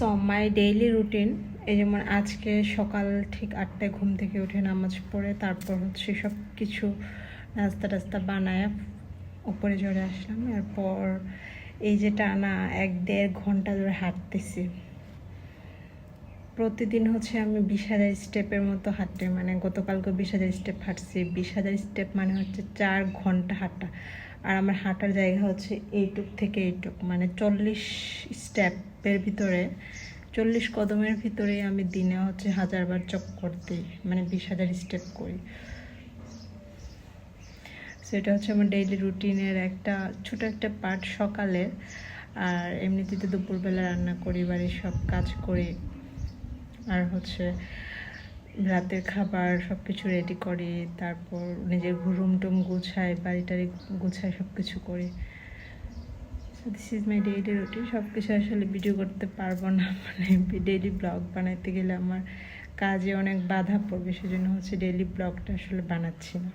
So my daily routine, এই যেমন আজকে সকাল ঠিক 8টায় ঘুম থেকে উঠে নামাজ পড়ে তারপর হচ্ছে সব কিছু নাস্তা টাস্তা বানায় উপরে চড়ে আসলাম। এরপর এই যে টানা 1-1.5 ঘন্টা ধরে হাঁটতেছি। প্রতিদিন হচ্ছে আমি 20,000 স্টেপের মতো হাঁটতে, মানে গতকালকে 20,000 স্টেপ হাঁটছি। 20,000 স্টেপ মানে হচ্ছে 4 ঘন্টা হাঁটা। আর আমার হাঁটার জায়গা হচ্ছে এইটুক থেকে এইটুক, মানে 40 স্টেপের ভিতরে, 40 কদমের ভিতরে আমি দিনে হচ্ছে 1000 বার চক্কর দিই, মানে 20,000 স্টেপ করি। সেটা হচ্ছে আমার ডেইলি রুটিনের একটা ছোট একটা পার্ট সকালের। আর এমনিতে তো দুপুরবেলা রান্না করি, বাড়ির সব কাজ করি, আর হচ্ছে রাতের খাবার সব কিছু রেডি করি, তারপর নিজের রুম টুম গুছাই, বাড়ি টাড়ি গুছাই, সব কিছু করি। This is my daily routine. সব কিছু আসলে ভিডিও করতে পারবো না, মানে ডেইলি ব্লগ বানাইতে গেলে আমার কাজে অনেক বাধা পড়বে, সেজন্য হচ্ছে ডেইলি ব্লগটা আসলে বানাচ্ছি না।